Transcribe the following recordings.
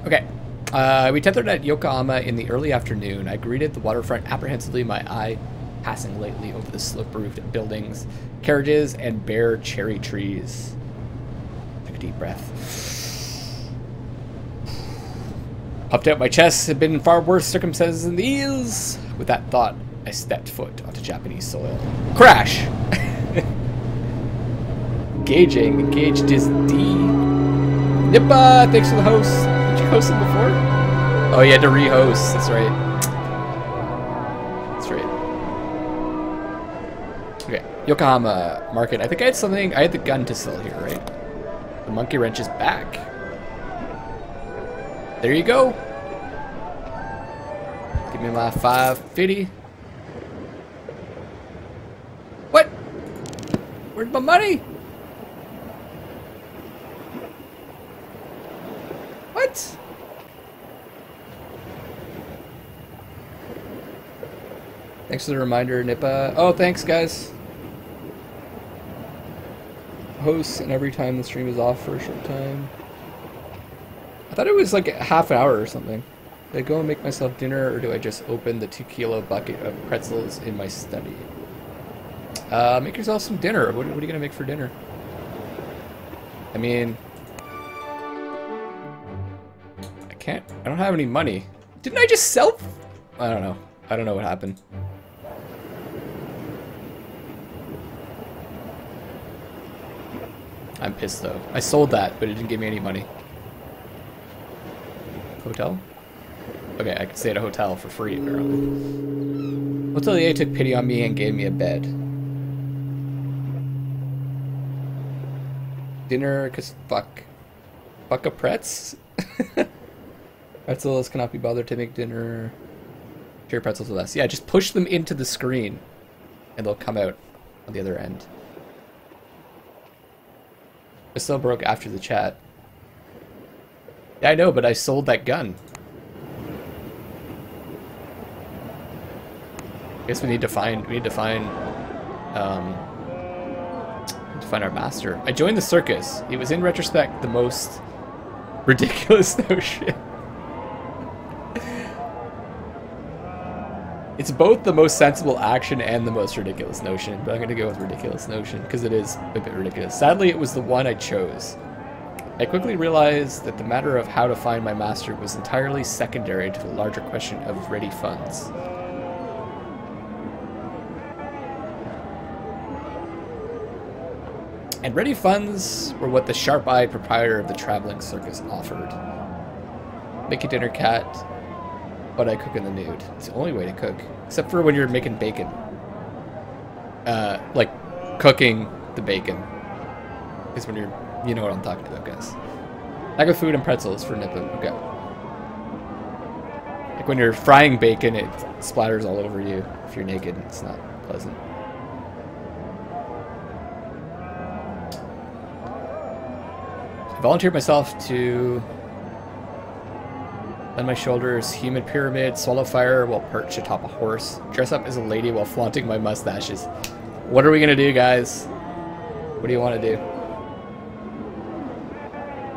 Okay. We tethered at Yokohama in the early afternoon. I greeted the waterfront apprehensively, my eye passing lightly over the slope-roofed buildings, carriages, and bare cherry trees. Took a deep breath. Puffed out my chest. Had been in far worse circumstances than these. With that thought, I stepped foot onto Japanese soil. Crash! Engaging. Engaged is D. Nippa, thanks for the host. Did you host him before? Oh, you had to re-host. That's right. That's right. Okay. Yokohama Market. I think I had something. I had the gun to sell here, right? The monkey wrench is back. There you go. Give me my 550. What? Where's my money? What? Thanks for the reminder, Nippa. Oh, thanks, guys. Hosts and every time the stream is off for a short time. I thought it was like a half hour or something. Do I go and make myself dinner, or do I just open the 2-kilo bucket of pretzels in my study? Make yourself some dinner. What are you gonna make for dinner? I mean, I don't have any money. Didn't I just sell? I don't know. I don't know what happened. I'm pissed though. I sold that, but it didn't give me any money. Hotel? Okay, I could stay at a hotel for free, apparently. Hotelier took pity on me and gave me a bed. Dinner, cause fuck. Fuck a pretz? Pretzels cannot be bothered to make dinner. Cherry pretzels with us. Yeah, just push them into the screen and they'll come out on the other end. I still broke after the chat. Yeah, I know, but I sold that gun. I guess we need to find our master. I joined the circus. It was in retrospect the most ridiculous notion. It's both the most sensible action and the most ridiculous notion, but I'm gonna go with ridiculous notion because it is a bit ridiculous. Sadly, it was the one I chose. I quickly realized that the matter of how to find my master was entirely secondary to the larger question of ready funds. And ready funds were what the sharp-eyed proprietor of the traveling circus offered. Make a dinner, cat, but I cook in the nude. It's the only way to cook, except for when you're making bacon. Like cooking the bacon is when you're, you know what I'm talking about, guys. Bag of food and pretzels for Nippon. Okay. Like when you're frying bacon, it splatters all over you. If you're naked, it's not pleasant. I volunteered myself to on my shoulders, human pyramid, swallow fire while perched atop a horse, dress up as a lady while flaunting my mustaches. What are we gonna do, guys? What do you want to do?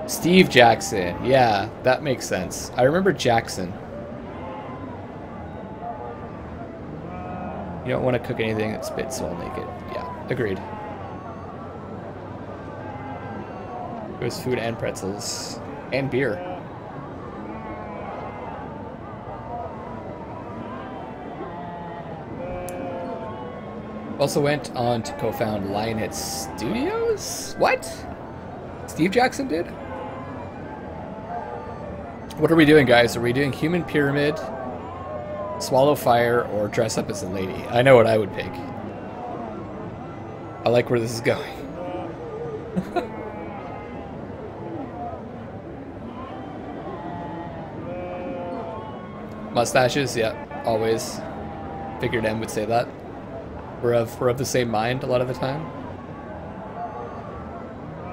Steve Jackson. Yeah, that makes sense. I remember Jackson. You don't want to cook anything that spits while naked. Yeah, agreed. There's food and pretzels. And beer. Also went on to co-found Lionhead Studios? What? Steve Jackson did? What are we doing, guys? Are we doing Human Pyramid, Swallow Fire, or Dress Up as a Lady? I know what I would pick. I like where this is going. Mustaches? Yeah, always. Figured M would say that. We're of the same mind a lot of the time.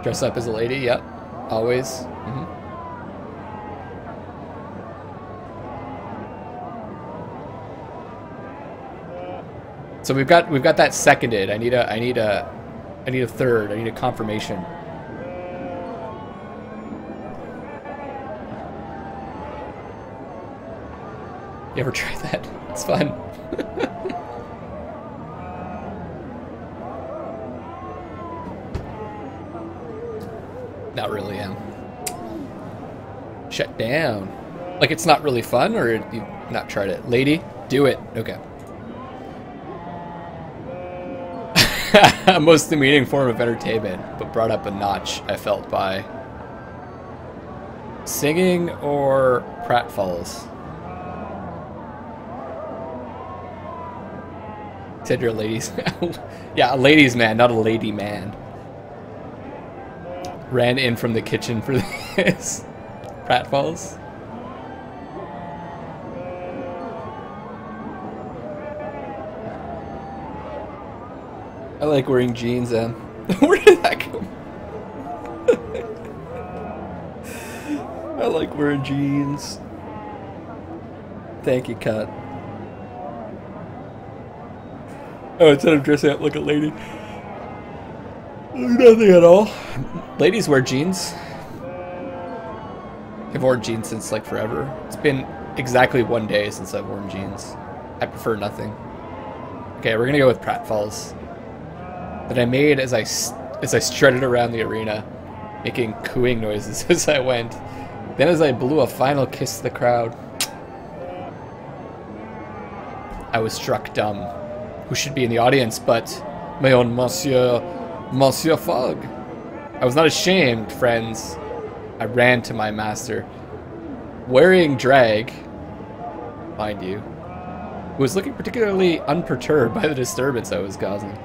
Dress up as a lady, yep. Always. Mm-hmm. So we've got that seconded. I need a third. I need a confirmation. You ever try that? It's fun. Not really, Shut down. Like, it's not really fun, or you've not tried it? Lady, do it. Okay. A most demeaning form of entertainment, but brought up a notch, I felt, by singing or pratfalls. Said you're a ladies. Yeah, a ladies man, not a lady man. Ran in from the kitchen for this. Pratfalls. I like wearing jeans, Where did that go? I like wearing jeans. Thank you, Cut. Oh, instead of dressing up like a lady. Nothing at all. Ladies wear jeans. I've worn jeans since like forever. It's been exactly 1 day since I've worn jeans. I prefer nothing. Okay, we're gonna go with pratfalls that I made as I strutted around the arena, making cooing noises as I went. Then as I blew a final kiss to the crowd, I was struck dumb. Who should be in the audience but my own Monsieur Fogg. I was not ashamed, friends. I ran to my master, wearing drag, mind you, who was looking particularly unperturbed by the disturbance I was causing.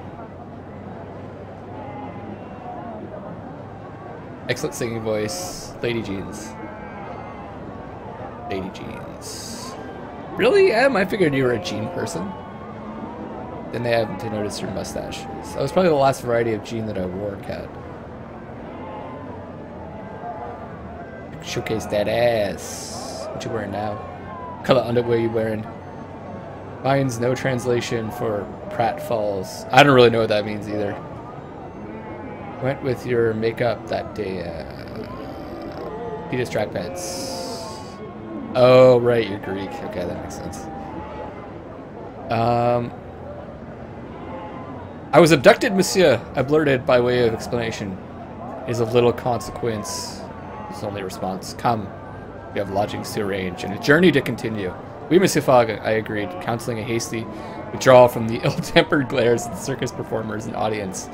Excellent singing voice. Lady jeans. Lady jeans. Really, Em? I figured you were a jean person. Then they haven't to notice your mustache. That was probably the last variety of jean that I wore, Cat. Showcase that ass. What you wearing now? What color underwear you wearing? Mine's no translation for pratfalls. I don't really know what that means either. Went with your makeup that day. Peter's track pants. Oh, right, you're Greek. Okay, that makes sense. I was abducted, monsieur, I blurted by way of explanation. It is of little consequence. His only response. Come. We have lodgings to arrange and a journey to continue. Oui, Monsieur Fogg, I agreed, counseling a hasty withdrawal from the ill-tempered glares of the circus performers and audience.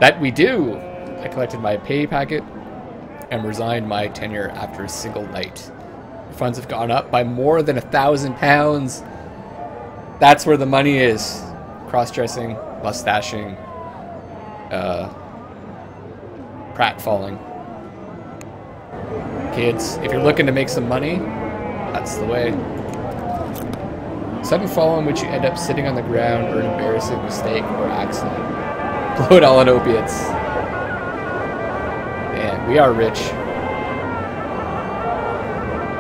That we do! I collected my pay packet and resigned my tenure after a single night. The funds have gone up by more than £1,000. That's where the money is. Cross-dressing, mustaching, pratfalling. Kids, if you're looking to make some money, that's the way. Sudden fall in which you end up sitting on the ground or an embarrassing mistake or accident. Blow it all on opiates. Man, we are rich.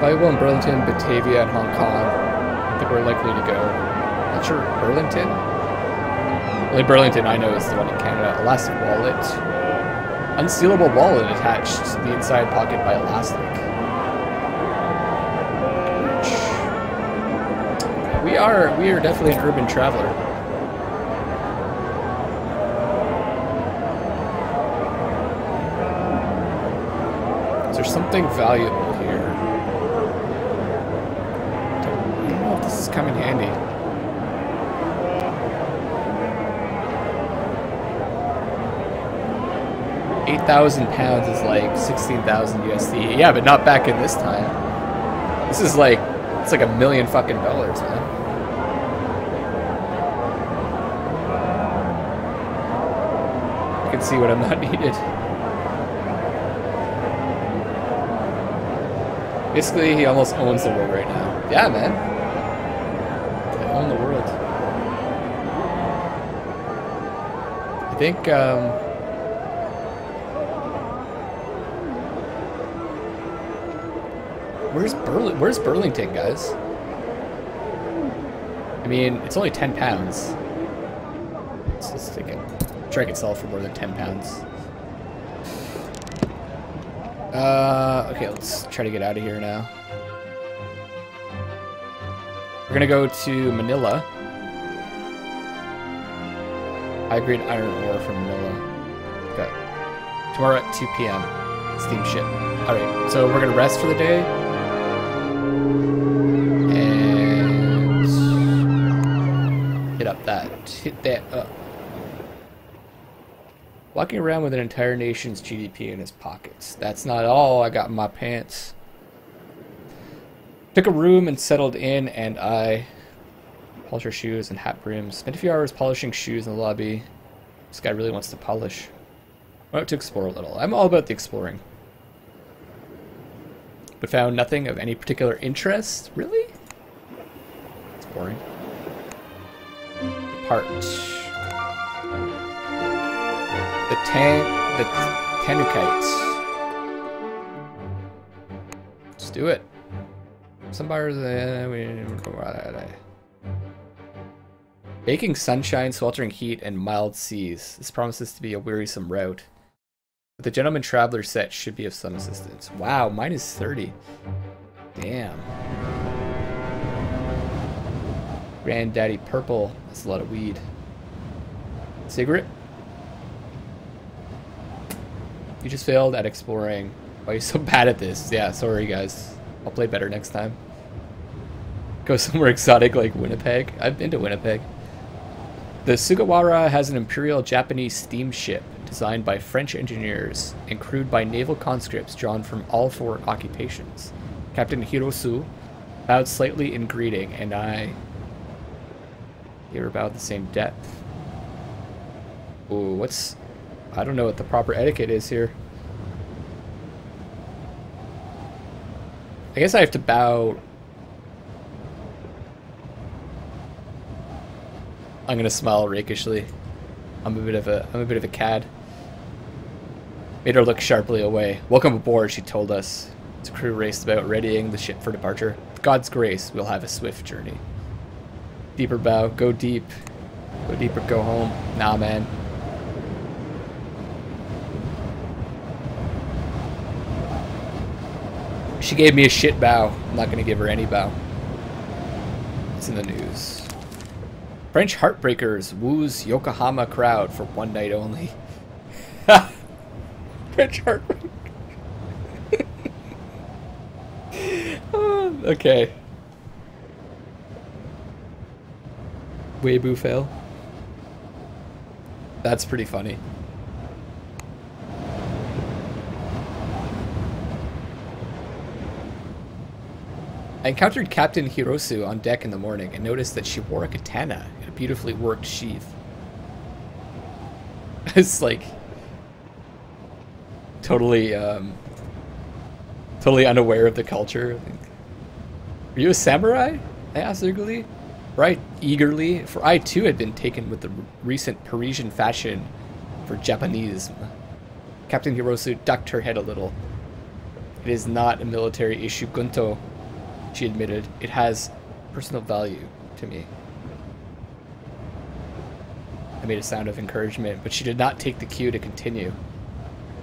Valuable in Burlington, Batavia, and Hong Kong. I think we're likely to go. Not sure, Burlington? Only Burlington I know is the one in Canada. Elastic wallet. Unsealable wallet attached to the inside pocket by elastic. We are definitely an urban traveler. Is there something valuable here? I don't know if this is coming handy. £8,000 is like 16,000 USD. Yeah, but not back in this time. This is like, it's like $1 million fucking dollars, man. I can see when I'm not needed. Basically, he almost owns the world right now. Yeah, man. They own the world. I think, Where's Burlington, guys? I mean, it's only £10. Let's take it. Try to sell for more than £10. Okay, let's try to get out of here now. We're gonna go to Manila. High-grade iron ore from Manila. Okay. Tomorrow at 2 p.m. Steamship. Alright, so we're gonna rest for the day. And hit that up. Walking around with an entire nation's GDP in his pockets. That's not all I got in my pants. Took a room and settled in, and I polished her shoes and hat brims. Spent a few hours polishing shoes in the lobby. This guy really wants to polish. I went to explore a little. I'm all about the exploring. But found nothing of any particular interest. Really? It's boring. Depart. The Tanukites. Let's do it. Some buyers. Baking sunshine, sweltering heat, and mild seas. This promises to be a wearisome route. But the Gentleman Traveler set should be of some assistance. Wow, mine is 30. Damn. Granddaddy Purple. That's a lot of weed. Cigarette? You just failed at exploring. Why are you so bad at this? Yeah, sorry guys. I'll play better next time. Go somewhere exotic like Winnipeg. I've been to Winnipeg. The Sugawara has an Imperial Japanese steamship designed by French engineers and crewed by naval conscripts drawn from all four occupations. Captain Hirosue bowed slightly in greeting, and I gave her about the same depth. Ooh, what's... I don't know what the proper etiquette is here. I guess I have to bow. I'm gonna smile rakishly. I'm a bit of a cad. Made her look sharply away. Welcome aboard, she told us. The crew raced about, readying the ship for departure. With God's grace, we'll have a swift journey. Deeper bow. Go deep. Go deep or go home. Nah, man. She gave me a shit bow. I'm not gonna give her any bow. It's in the news. French Heartbreakers woos Yokohama crowd for one night only. French Heartbreakers. Okay. Weibo fail. That's pretty funny. I encountered Captain Hirosue on deck in the morning and noticed that she wore a katana in a beautifully worked sheath. It's like totally unaware of the culture. Are you a samurai? I asked eagerly. For I too had been taken with the recent Parisian fashion for Japanism. Captain Hirosue ducked her head a little. It is not a military issue, Gunto, she admitted. It has personal value to me. I made a sound of encouragement, but she did not take the cue to continue.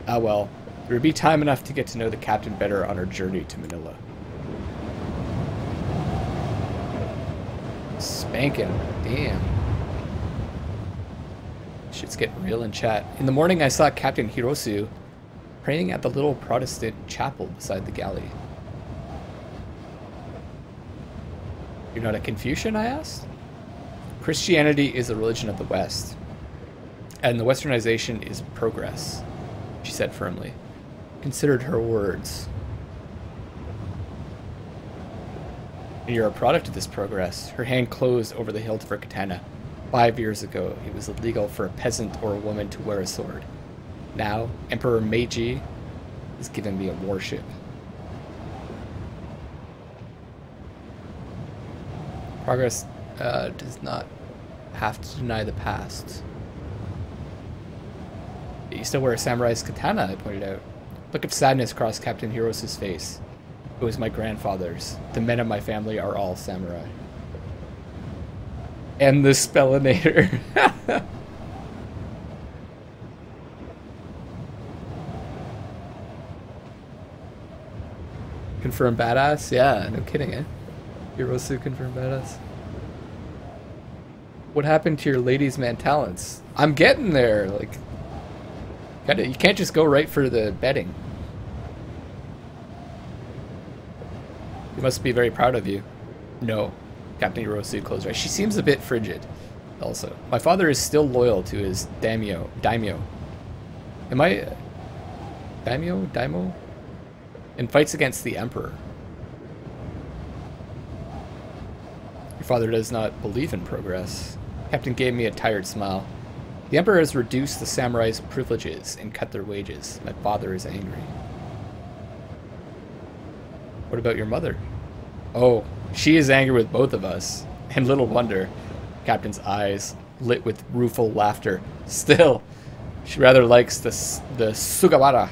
Ah well, there would be time enough to get to know the captain better on our journey to Manila. Spanking. Damn. Shit's getting real in chat. In the morning I saw Captain Hirosue praying at the little Protestant chapel beside the galley. You're not a Confucian, I asked? Christianity is a religion of the West, and the westernization is progress, she said firmly. Considered her words. And you're a product of this progress. Her hand closed over the hilt of her katana. 5 years ago, it was illegal for a peasant or a woman to wear a sword. Now, Emperor Meiji has given me a warship. Progress does not have to deny the past. You still wear a samurai's katana, I pointed out. Look of sadness crossed Captain Hirosu's face. It was my grandfather's. The men of my family are all samurai. And the spellinator. Confirm badass? Yeah, no kidding, eh? Hirosue confirmed badass. What happened to your ladies' man talents? I'm getting there. Like, you can't just go right for the betting. You must be very proud of you. No, Captain Hirosue closed right. She seems a bit frigid. Also, my father is still loyal to his daimyo. Am I daimyo? And fights against the emperor. Your father does not believe in progress. Captain gave me a tired smile. The emperor has reduced the samurai's privileges and cut their wages. My father is angry. What about your mother? Oh, she is angry with both of us. And little wonder. Captain's eyes lit with rueful laughter. Still, she rather likes the Sugawara.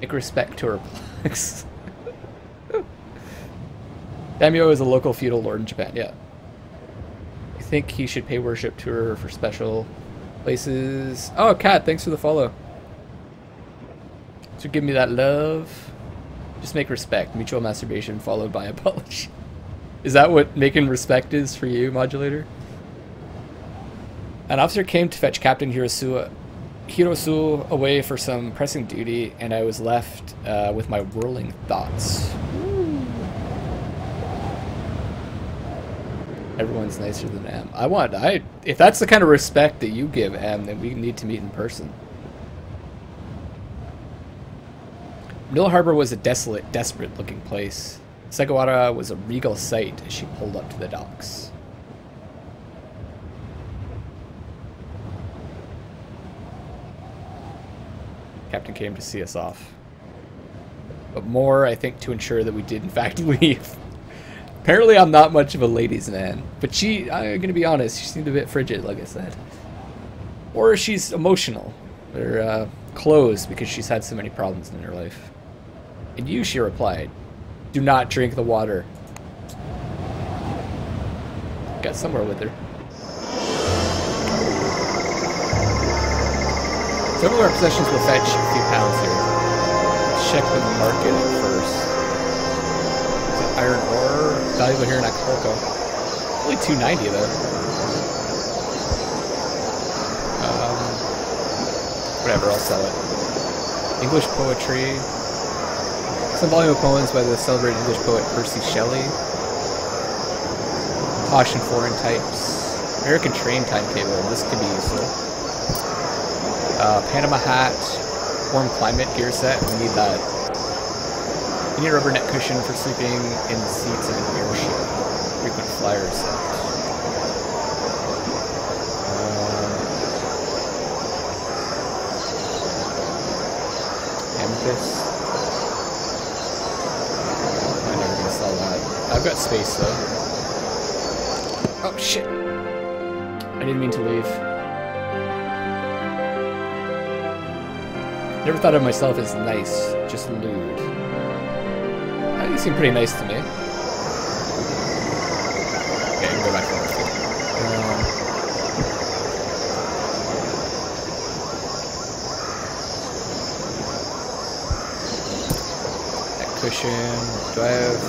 Make respect to her plaques. Daimyo is a local feudal lord in Japan, yeah. You think he should pay worship to her for special places? Oh, Kat, thanks for the follow. So give me that love. Just make respect. Mutual masturbation followed by apology. Is that what making respect is for you, Modulator? An officer came to fetch Captain Hirosue away for some pressing duty, and I was left with my whirling thoughts. Everyone's nicer than M. If that's the kind of respect that you give M, then we need to meet in person. Mill Harbor was a desolate, desperate-looking place. Sugawara was a regal sight as she pulled up to the docks. Captain came to see us off. But more, I think, to ensure that we did in fact leave. Apparently I'm not much of a ladies' man. But I'm gonna be honest, she seemed a bit frigid, like I said. Or she's emotional. Or closed because she's had so many problems in her life. And you, she replied, do not drink the water. Got somewhere with her. Some of our possessions will fetch a few pounds here. Let's check the market first. Is it iron ore? Valuable here in Acapulco. Only $2.90 though. Whatever, I'll sell it. English poetry. Some volume of poems by the celebrated English poet Percy Shelley. Caution foreign types. American train timetable. This could be useful. Panama hat. Warm climate gear set. We need that. We need a rubber neck cushion for sleeping in the seats of an airship. Frequent flyer set. Amethyst. I've got space though. Oh shit! I didn't mean to leave. Never thought of myself as nice, just lewd. You seem pretty nice to me. Okay, I can go back to work. That cushion. Do I have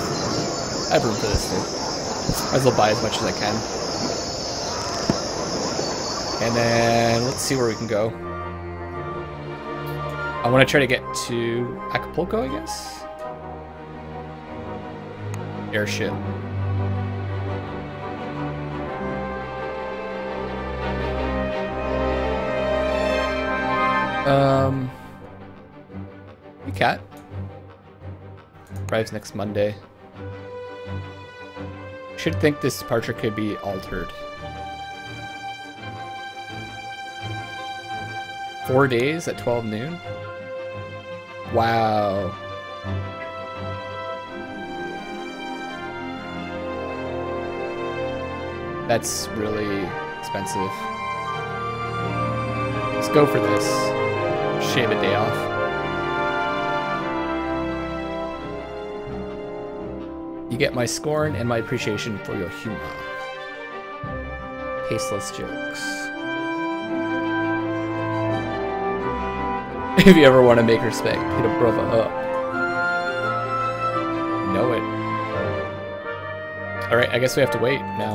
room for this thing. Might as well buy as much as I can. And then let's see where we can go. I want to try to get to Acapulco, I guess? Airship. Hey, Cat. Arrives next Monday. Should think this departure could be altered. 4 days at 12 noon? Wow. That's really expensive. Let's go for this. Shave a day off. You get my scorn and my appreciation for your humor. Tasteless jokes. If you ever want to make respect, hit a brother up. know it. Alright, I guess we have to wait now.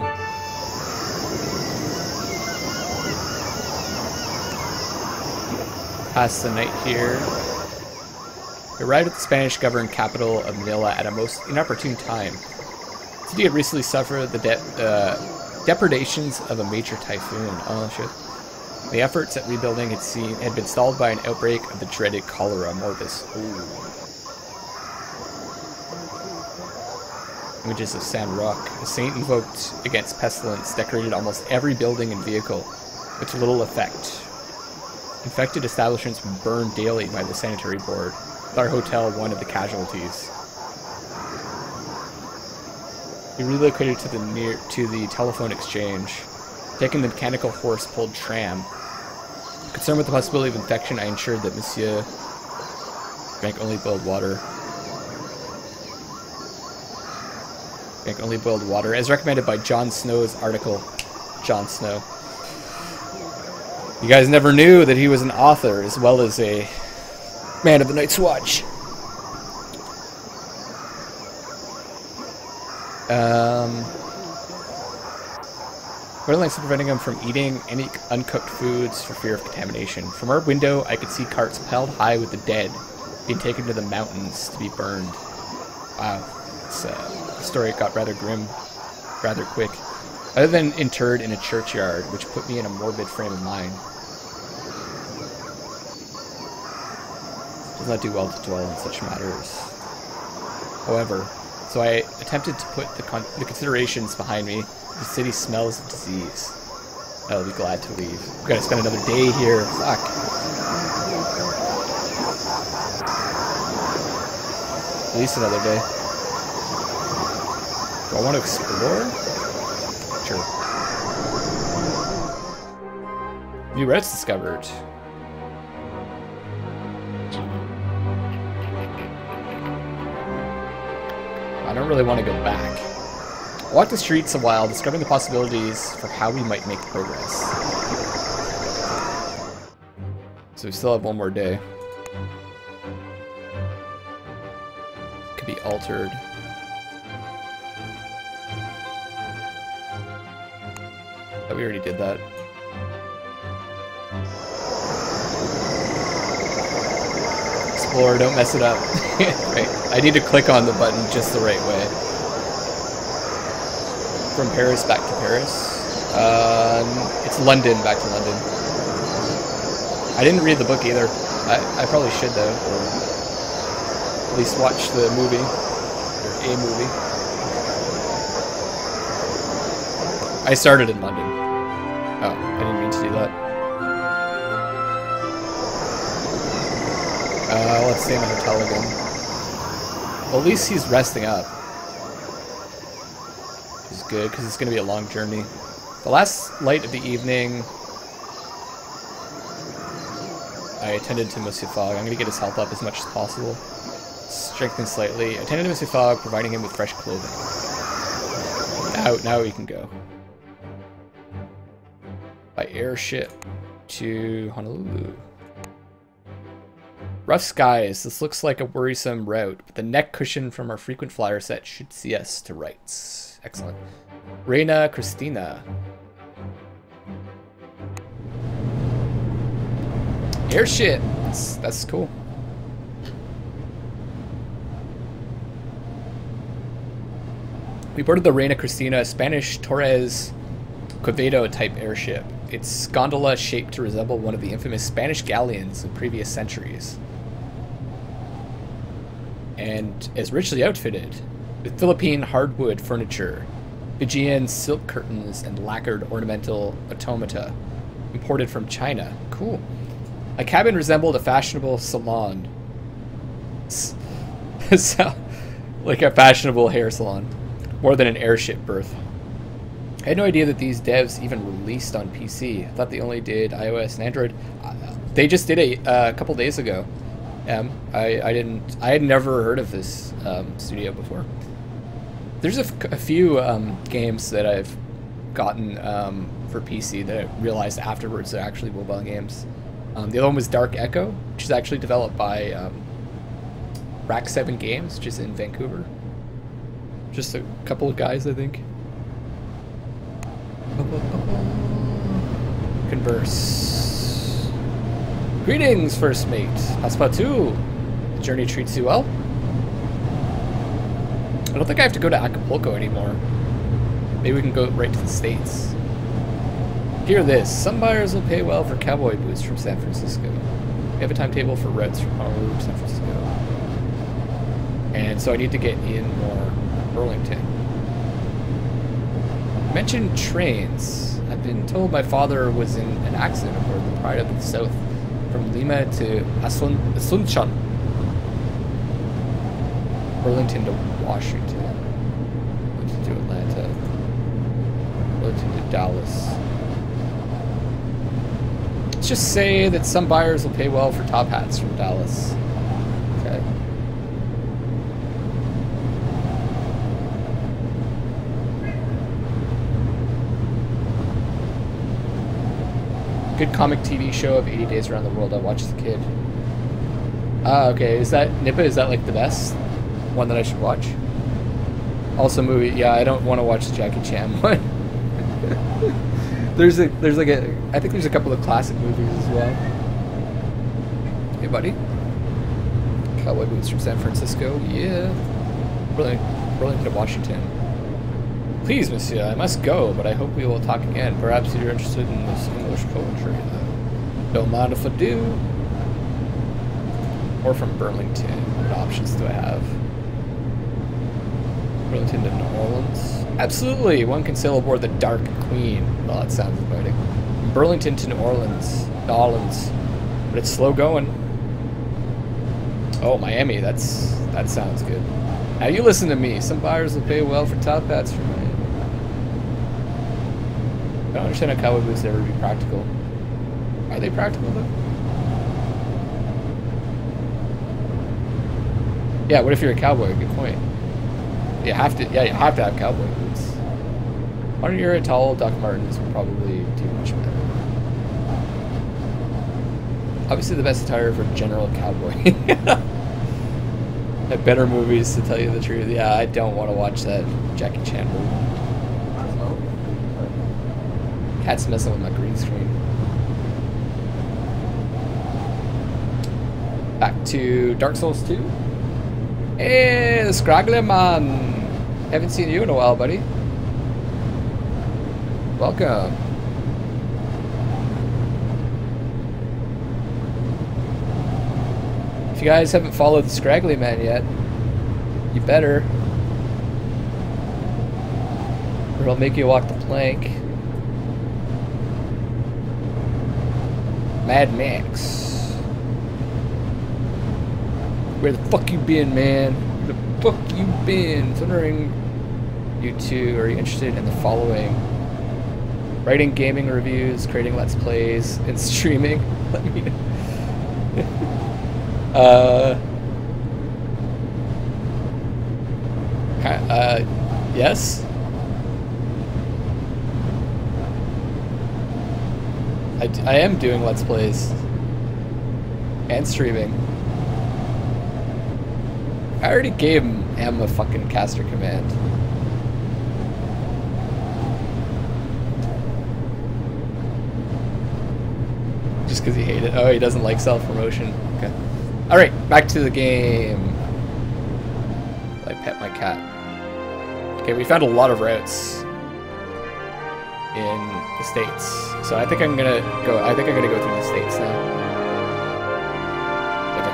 Pass the night here. We arrived at the Spanish-governed capital of Manila at a most inopportune time. The city had recently suffered the depredations of a major typhoon. Oh shit. The efforts at rebuilding had been stalled by an outbreak of the dreaded cholera morbus. Ooh. Images of San Roque. A saint invoked against pestilence decorated almost every building and vehicle, with little effect. Infected establishments were burned daily by the sanitary board, with our hotel one of the casualties. We relocated to the telephone exchange, taking the mechanical horse-pulled tram. Concerned with the possibility of infection, I ensured that Monsieur drank only boiled water. As recommended by Jon Snow's article. Jon Snow. You guys never knew that he was an author as well as a man of the Night's Watch. What are lengths of preventing him from eating any uncooked foods for fear of contamination? From our window, I could see carts piled high with the dead being taken to the mountains to be burned. Wow, the story got rather grim, rather quick. Other than interred in a churchyard, which put me in a morbid frame of mind. Does not do well to dwell on such matters. However, so I attempted to put the considerations behind me. The city smells of disease. I'll be glad to leave. We've got to spend another day here. Fuck. At least another day. Do I want to explore? Sure. New routes discovered. I don't really want to go back. Walk the streets a while, discovering the possibilities for how we might make progress. So we still have one more day. Could be altered. Oh, we already did that. Explore, don't mess it up. Right. I need to click on the button just the right way. From Paris back to Paris. It's London back to London. I didn't read the book either. I probably should though, or at least watch the movie, or a movie. I started in London. Oh, I didn't mean to do that. Let's stay in the hotel again. Well, at least he's resting up. Which is good, because it's going to be a long journey. The last light of the evening, I attended to Monsieur Fogg. I'm going to get his health up as much as possible. Strengthen slightly. I attended to Monsieur Fogg, providing him with fresh clothing. Now he can go. By airship to Honolulu. Rough skies. This looks like a worrisome route, but the neck cushion from our frequent flyer set should see us to rights. Excellent. Reina Cristina. Airship. That's cool. We boarded the Reina Cristina, a Spanish Torres Quevedo type airship. Its gondola shaped to resemble one of the infamous Spanish galleons of previous centuries. And is richly outfitted with Philippine hardwood furniture, Fijian silk curtains, and lacquered ornamental automata imported from China. Cool. A cabin resembled a fashionable salon. So, like a fashionable hair salon, more than an airship berth. I had no idea that these devs even released on PC. I thought they only did iOS and Android. They just did it a couple days ago. I had never heard of this studio before. There's a few games that I've gotten for PC that I realized afterwards they're actually mobile games. The other one was Dark Echo, which is actually developed by Rack 7 Games, which is in Vancouver. Just a couple of guys, I think. Converse. Greetings, first mate. Passepartout. The journey treats you well? I don't think I have to go to Acapulco anymore. Maybe we can go right to the States. Hear this. Some buyers will pay well for cowboy boots from San Francisco. We have a timetable for routes from Honolulu to San Francisco. And so I need to get in more Burlington. Mentioned trains. I've been told my father was in an accident aboard the Pride of the South from Lima to Asuncion. Burlington to Washington. Burlington to Atlanta. Burlington to Dallas. Let's just say that some buyers will pay well for top hats from Dallas. Okay. Good comic TV show of 80 Days Around the World I watched as a kid. Ah, okay. Is that Nippa? Is that like the best one that I should watch? Also, movie. Yeah, I don't want to watch the Jackie Chan one. there's like a. I think there's a couple of classic movies as well. Hey, buddy. Cowboy boots from San Francisco. Yeah. Burlington to Washington. Please, monsieur, I must go, but I hope we will talk again. Perhaps you're interested in this English poetry. Don't mind if I do. Or from Burlington. What options do I have? Burlington to New Orleans. Absolutely, one can sail aboard the Dark Queen. Well, that sounds inviting. Burlington to New Orleans. But it's slow going. Oh, Miami, that sounds good. Now you listen to me. Some buyers will pay well for top hats from Miami. I don't understand how cowboy boots ever be practical. Are they practical though? Yeah, what if you're a cowboy? Good point. You have to have cowboy boots. Why don't you wear a tall Doc Martens would probably do much better. Obviously the best attire for general cowboy. Better movies, to tell you the truth. Yeah, I don't want to watch that Jackie Chan movie. Cat's messing with my green screen. Back to Dark Souls 2. Hey, the Scraggly Man! Haven't seen you in a while, buddy. Welcome. If you guys haven't followed the Scraggly Man yet, you better. Or it'll make you walk the plank. Mad Max. Where the fuck you been, man? Where the fuck you been? I was wondering, you two, are you interested in the following? Writing gaming reviews, creating let's plays, and streaming? Let me know. Yes? I am doing let's plays. And streaming. I already gave him a fucking caster command. Just because he hated it. Oh, he doesn't like self-promotion. Okay. Alright, back to the game. I pet my cat. Okay, we found a lot of routes in the States. So I think I'm gonna go through the States now.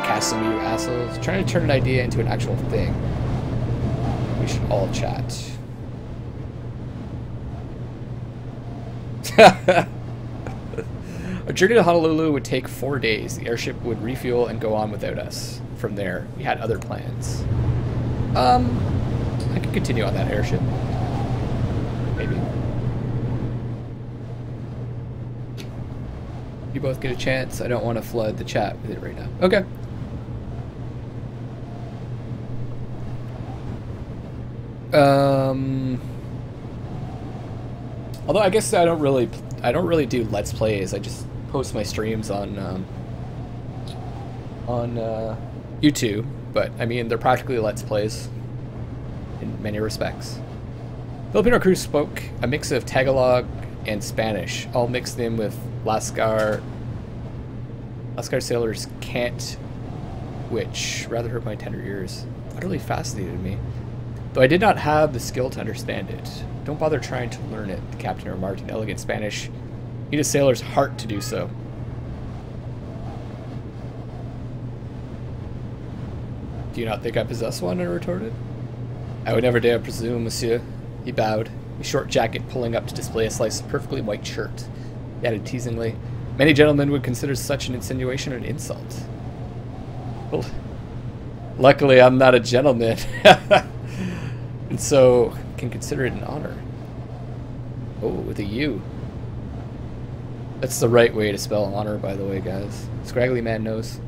Casting you assholes. Trying to turn an idea into an actual thing. We should all chat. Our journey to Honolulu would take 4 days. The airship would refuel and go on without us. From there, we had other plans. I could continue on that airship. Maybe. You both get a chance. I don't want to flood the chat with it right now. Okay. Although I guess I don't really do let's plays. I just post my streams on YouTube, but I mean they're practically let's plays. in many respects. Filipino crew spoke a mix of Tagalog and Spanish, all mixed in with Lascar sailors' cant, which rather hurt my tender ears. Utterly fascinated me, though I did not have the skill to understand it. Don't bother trying to learn it, the captain remarked in elegant Spanish. Need a sailor's heart to do so. Do you not think I possess one? I retorted. I would never dare presume, monsieur. He bowed, his short jacket pulling up to display a slice of perfectly white shirt. He added teasingly, many gentlemen would consider such an insinuation an insult. Well, luckily I'm not a gentleman, and so can consider it an honor. Oh, with a U. That's the right way to spell honor, by the way, guys. Scraggly man knows.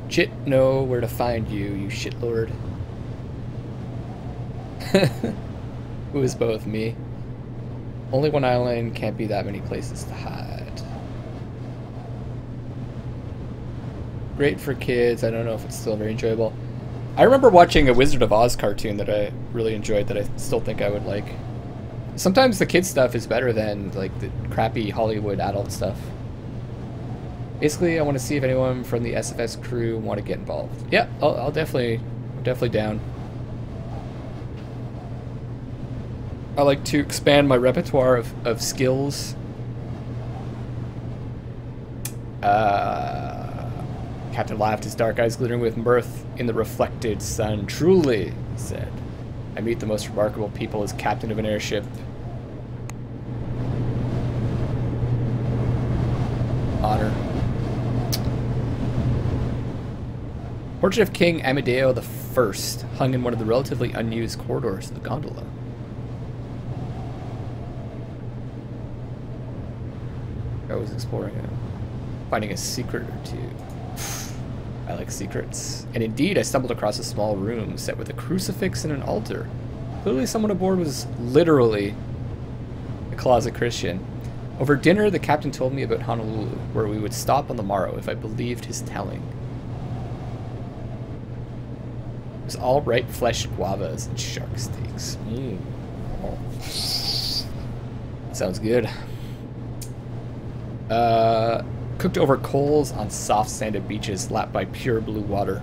Chit know where to find you, you shitlord. Who is both me? Only one island, can't be that many places to hide. Great for kids, I don't know if it's still very enjoyable. I remember watching a Wizard of Oz cartoon that I really enjoyed that I still think I would like. Sometimes the kids stuff is better than like the crappy Hollywood adult stuff. Basically, I want to see if anyone from the SFS crew want to get involved. Yeah, I'm definitely down. I like to expand my repertoire of skills. Captain laughed, his dark eyes glittering with mirth in the reflected sun. Truly, he said, I meet the most remarkable people as captain of an airship. Honor. Portrait of King Amadeo I hung in one of the relatively unused corridors of the gondola. I was exploring it, finding a secret or two. I like secrets. And indeed, I stumbled across a small room set with a crucifix and an altar. Clearly someone aboard was literally a closet Christian. Over dinner, the captain told me about Honolulu, where we would stop on the morrow if I believed his telling. It was all ripe fleshed guavas and shark steaks. Oh. Sounds good. Cooked over coals on soft sanded beaches lapped by pure blue water.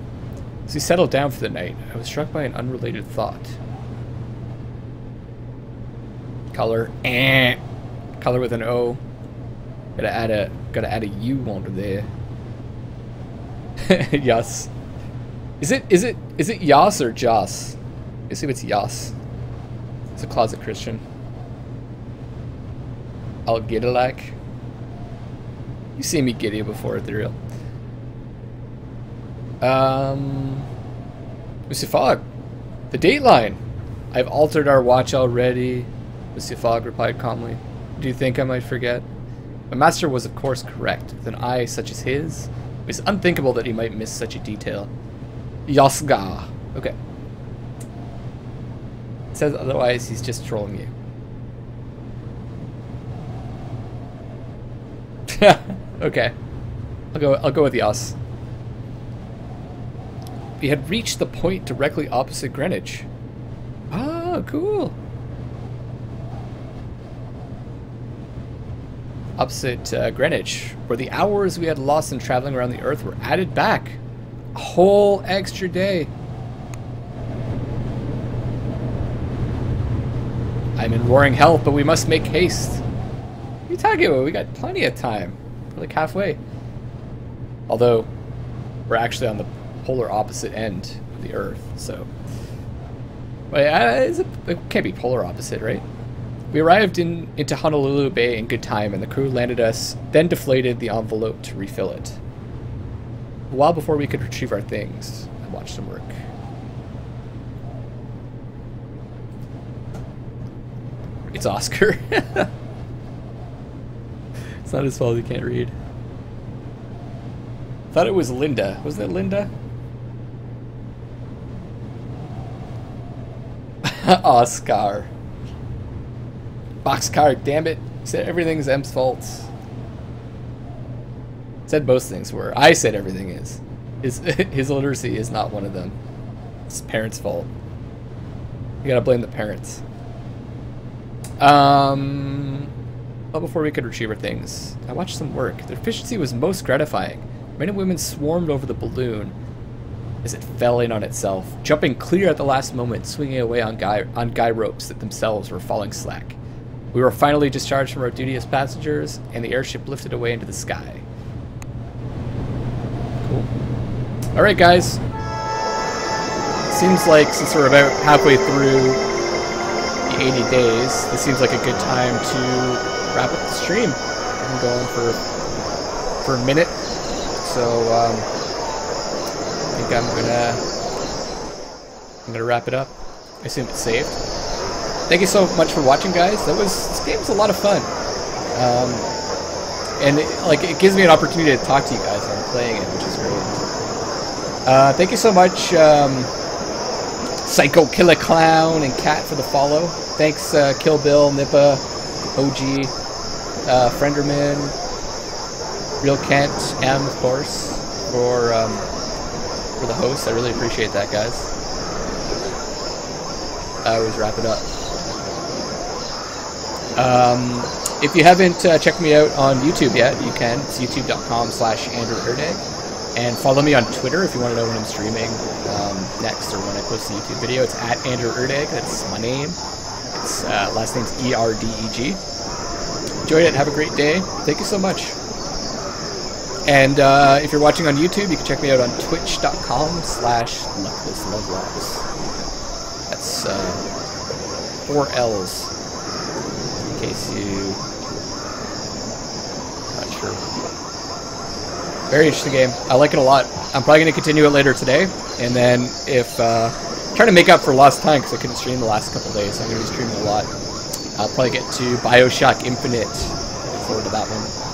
As we settled down for the night, I was struck by an unrelated thought. Color, color with an O. Gotta add a U onto there. Yas. Is it Yas or Joss? I see it's Yas. It's a closet Christian. I'll get a like. You see me giddy before, Ethereal. Mr. Fogg, the dateline. I've altered our watch already, Mr. Fogg replied calmly. Do you think I might forget? My master was of course correct. With an eye such as his, it was unthinkable that he might miss such a detail. Yasga. Okay. It says otherwise he's just trolling you. Okay. I'll go with Yas. We had reached the point directly opposite Greenwich. Ah, cool. Opposite Greenwich, where the hours we had lost in traveling around the Earth were added back. A whole extra day. I'm in roaring health, but we must make haste. What are you talking about? We got plenty of time. We're like halfway. Although, we're actually on the polar opposite end of the Earth, so... Wait, it can't be polar opposite, right? We arrived into Honolulu Bay in good time, and the crew landed us, then deflated the envelope to refill it. A while before we could retrieve our things, I watched them work. It's Oscar. It's not his fault he can't read. Thought it was Linda. Wasn't it Linda? Oscar. Boxcar, damn it. Said everything's M's fault. Said most things were. I said everything is. His illiteracy is not one of them. It's parents' fault. You gotta blame the parents. But before we could retrieve our things, I watched them work. Their efficiency was most gratifying. Men and women swarmed over the balloon as it fell in on itself, jumping clear at the last moment, swinging away on guy ropes that themselves were falling slack. We were finally discharged from our duty as passengers, and the airship lifted away into the sky. Cool. Alright, guys. Seems like since we're about halfway through the 80 days, this seems like a good time to wrap up the stream. I've been going for a minute, so I think I'm gonna wrap it up. I assume it's saved. Thank you so much for watching, guys. This game was a lot of fun, and it gives me an opportunity to talk to you guys while I'm playing it, which is great. Thank you so much, Psycho Killer Clown and Cat for the follow. Thanks, Kill Bill, Nippa, OG, Frienderman, Real Kent, M, of course, for the host. I really appreciate that, guys. I always wrap it up. If you haven't checked me out on YouTube yet, you can. It's youtube.com/AndrewErdag. And follow me on Twitter if you want to know when I'm streaming next or when I post a YouTube video. It's @AndrewErdag. That's my name. It's last name's ERDEG. Enjoy it. Have a great day. Thank you so much. And if you're watching on YouTube, you can check me out on twitch.com/Luckless Lovelocks. That's 4 L's. In case you not sure. Very interesting game. I like it a lot. I'm probably going to continue it later today, and then if trying to make up for lost time because I couldn't stream the last couple days, so I'm going to be streaming a lot. I'll probably get to BioShock Infinite. Looking forward to that one.